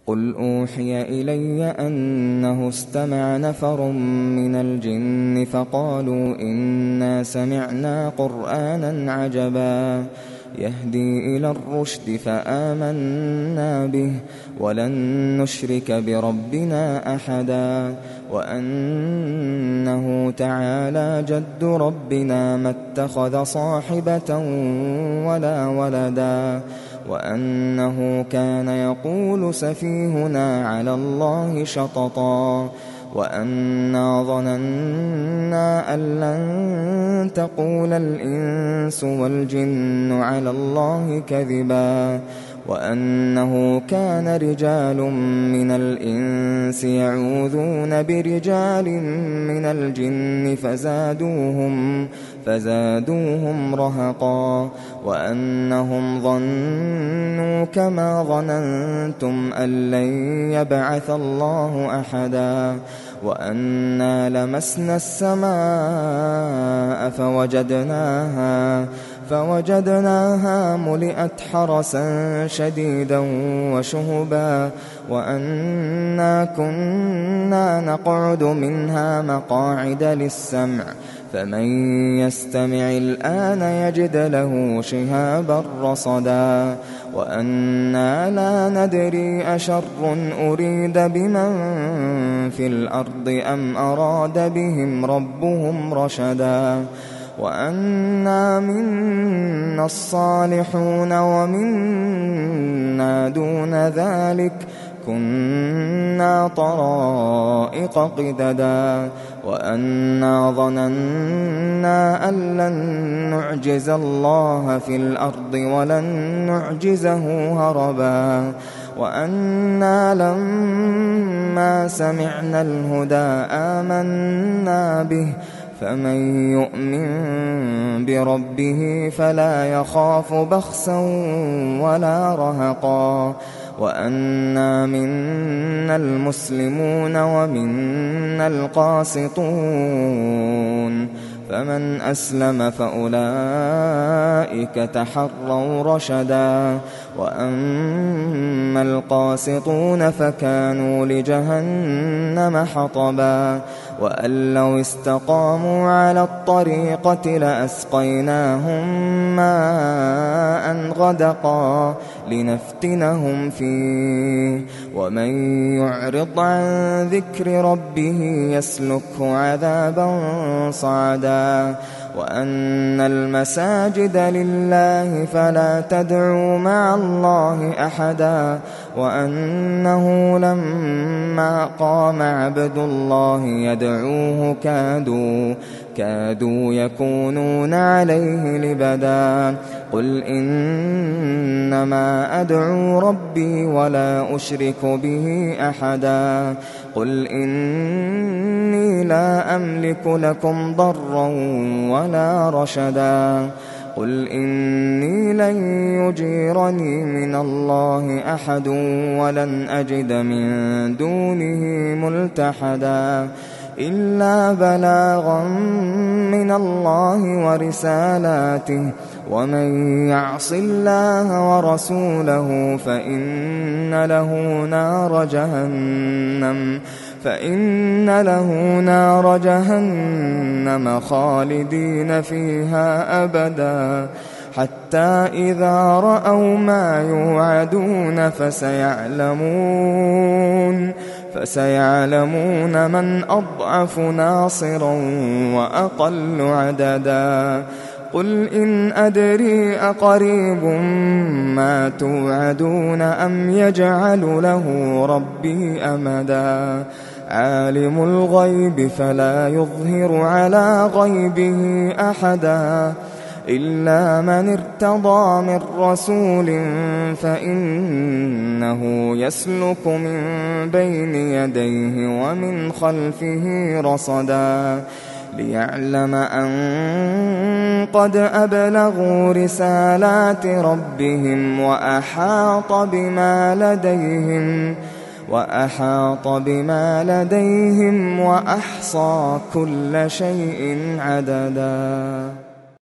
قل أوحي إلي أنه استمع نفر من الجن فقالوا إنا سمعنا قرآنا عجبا يهدي إلى الرشد فآمنا به ولن نشرك بربنا أحدا وأنه تعالى جد ربنا ما اتخذ صاحبة ولا ولدا وأنه كان يقول سفيهنا على الله شططا وأنا ظننا أن لن تقول الإنس والجن على الله كذبا وأنه كان رجال من الإنس يعوذون برجال من الجن فزادوهم رهقا وأنهم ظنوا كما ظننتم أن لن يبعث الله أحدا وأنا لمسنا السماء فوجدناها ملئت حرسا شديدا وشهبا وأنا كنا نقعد منها مقاعد للسمع فمن يستمع الآن يجد له شهابا رصدا وأنا لا ندري أشر أريد بمن في الأرض أم أراد بهم ربهم رشدا وأنا منا الصالحون ومنا دون ذلك كنا طرائق قددا وأنا ظننا أن لن نعجز الله في الأرض ولن نعجزه هربا وأنا لما سمعنا الهدى آمنا به فمن يؤمن بربه فلا يخاف بخسا ولا رهقا وأنا منا المسلمون ومنا القاسطون فمن أسلم فأولئك تحروا رشدا وأما القاسطون فكانوا لجهنم حطبا وأن لو استقاموا على الطريقة لأسقيناهم ماء غدقا لنفتنهم فيه ومن يعرض عن ذكر ربه يسلكه عذابا صعدا وأن المساجد لله فلا تدعوا مع الله أحدا وأنه لما قام عبد الله يدعوه كادوا يكونون عليه لبدا قل إنما أدعو ربي ولا أشرك به أحدا قل إني لا أملك لكم ضرا ولا رشدا قل إني لن يجيرني من الله أحد ولن أجد من دونه ملتحدا إلا بلاغا من الله ورسالاته ومن يعص الله ورسوله فإن له نار جهنم خالدين فيها أبدا حتى إذا رأوا ما يوعدون فسيعلمون من أضعف ناصرا وأقل عددا قل إن أدري أقريب ما توعدون أم يجعل له ربي أمدا عالم الغيب فلا يظهر على غيبه أحدا إلا من ارتضى من رسول فإنه يسلك من بين يديه ومن خلفه رصدا ليعلم أن قد أبلغوا رسالات ربهم وأحاط بما لديهم وأحصى كل شيء عددا.